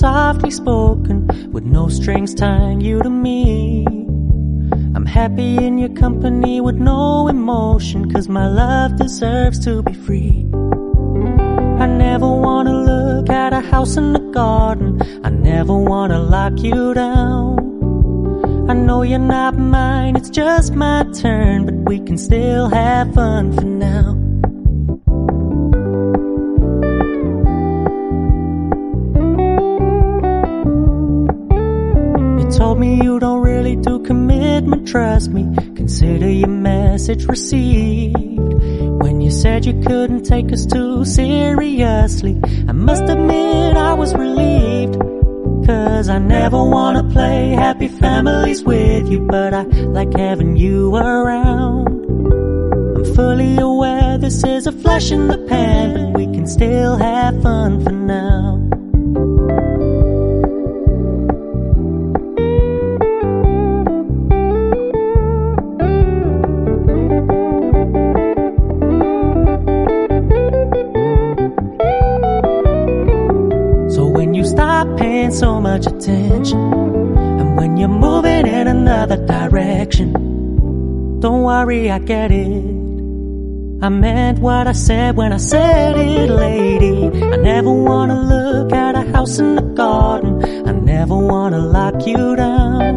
softly spoken, with no strings tying you to me. I'm happy in your company with no emotion, 'cause my love deserves to be free. I never wanna look at a house in the garden, I never wanna lock you down. I know you're not mine, it's just my turn, but we can still have fun for now. You told me you don't really do commitment, trust me, consider your message received. When you said you couldn't take us too seriously, I must admit I was relieved. 'Cause I never wanna play happy families with you, but I like having you around. I'm fully aware this is a flash in the pan, but we can still have fun for now. Paying so much attention, and when you're moving in another direction, don't worry, I get it. I meant what I said when I said it, lady. I never wanna look at a house in the garden, I never wanna lock you down.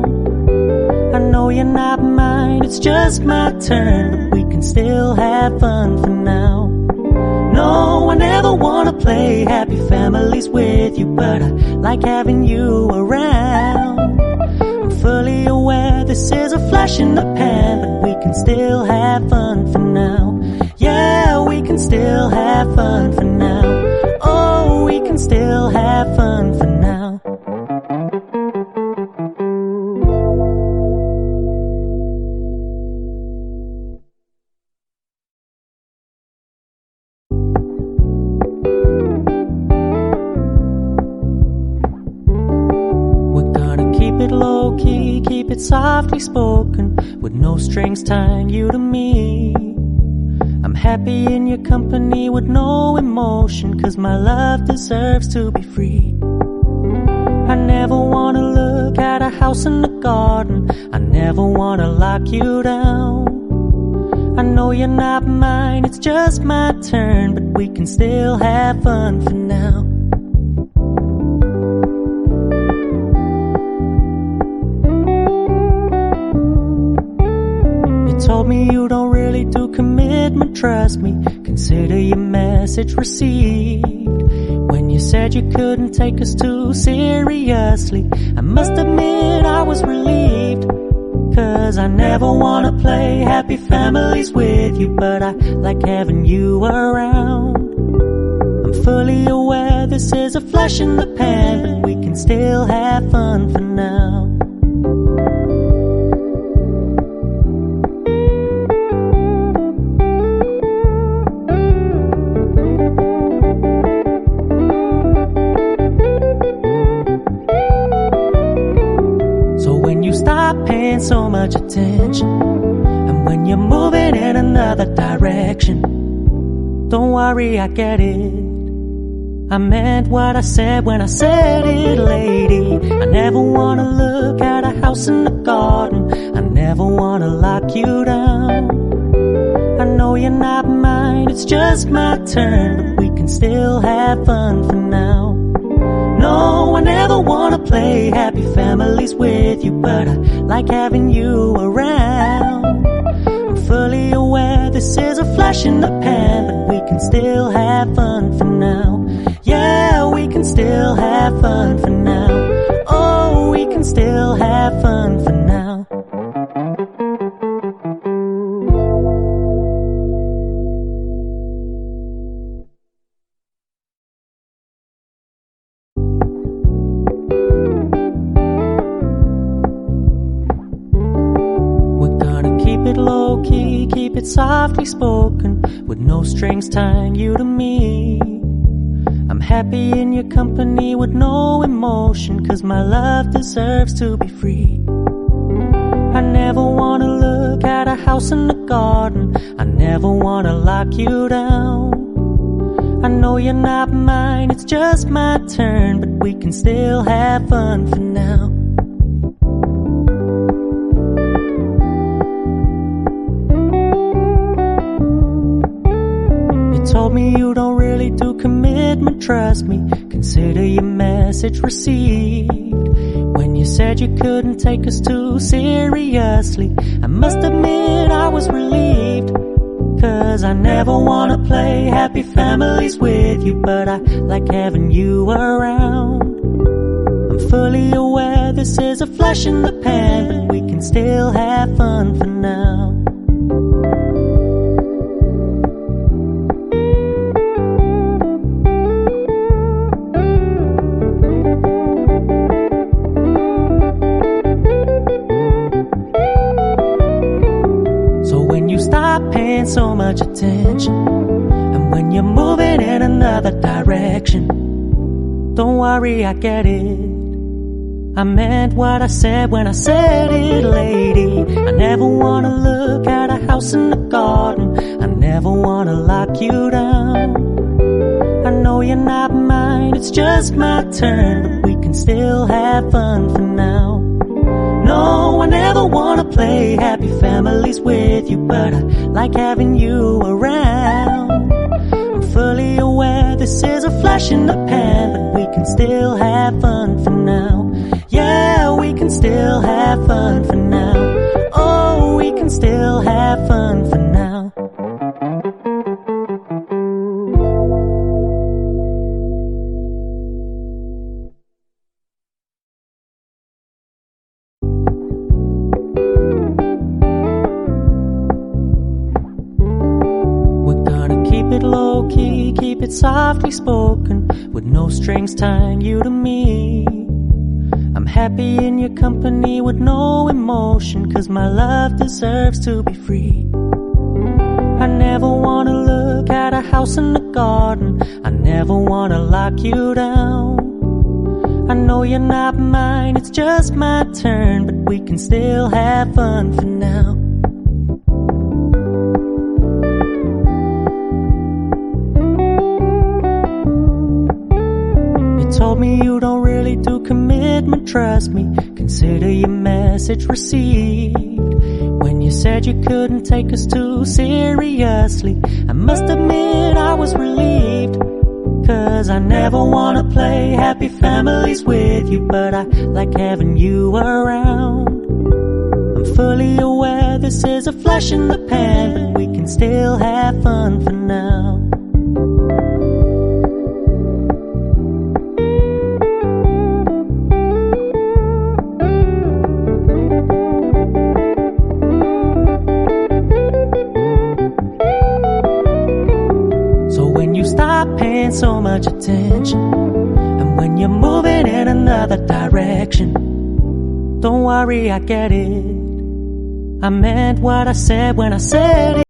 I know you're not mine, it's just my turn, but we can still have fun for now. No, I never wanna play happy families with you, but I like having you around. I'm fully aware this is a flash in the pan, but we can still have fun for now. Yeah, we can still have fun for now. Oh, we can still have fun for now. Low-key, keep it softly spoken, with no strings tying you to me. I'm happy in your company with no emotion, 'cause my love deserves to be free. I never wanna look at a house in the garden, I never wanna lock you down. I know you're not mine, it's just my turn, but we can still have fun for now. Told me you don't really do commitment, trust me, consider your message received. When you said you couldn't take us too seriously, I must admit I was relieved. 'Cause I never wanna play happy families with you, but I like having you around. I'm fully aware this is a flash in the pan, but we can still have fun for now. Paying so much attention, and when you're moving in another direction, don't worry, I get it. I meant what I said when I said it, lady. I never wanna look at a house in the garden, I never wanna lock you down. I know you're not mine, it's just my turn, but we can still have fun for now. No, I never wanna play happy families with you, but I like having you around. I'm fully aware this is a flash in the pan, but we can still have fun for now. Yeah, we can still have fun for now. Oh, we can still have fun for now. Low-key, keep it softly spoken, with no strings tying you to me. I'm happy in your company with no emotion, 'cause my love deserves to be free. I never wanna look at a house in the garden, I never wanna lock you down. I know you're not mine, it's just my turn, but we can still have fun for now. You told me you don't really do commitment, trust me, consider your message received. When you said you couldn't take us too seriously, I must admit I was relieved. 'Cause I never wanna play happy families with you, but I like having you around. I'm fully aware this is a flash in the pan, but we can still have fun for now. Paying so much attention, and when you're moving in another direction, don't worry, I get it. I meant what I said when I said it, lady. I never wanna look at a house in the garden, I never wanna lock you down. I know you're not mine, it's just my turn, but we can still have fun for now. No, I never wanna play happy families with you, but I like having you around. I'm fully aware this is a flash in the pan, but we can still have fun for now. Yeah, we can still have fun for now. Oh, we can still have fun for now. Low-key, keep it softly spoken, with no strings tying you to me. I'm happy in your company with no emotion, 'cause my love deserves to be free. I never wanna look at a house in the garden, I never wanna lock you down. I know you're not mine, it's just my turn, but we can still have fun for now. Told me you don't really do commitment, trust me, consider your message received. When you said you couldn't take us too seriously, I must admit I was relieved. 'Cause I never wanna play happy families with you, but I like having you around. I'm fully aware this is a flash in the pan, but we can still have fun for now. Paying so much attention, and when you're moving in another direction, don't worry, I get it. I meant what I said when I said it.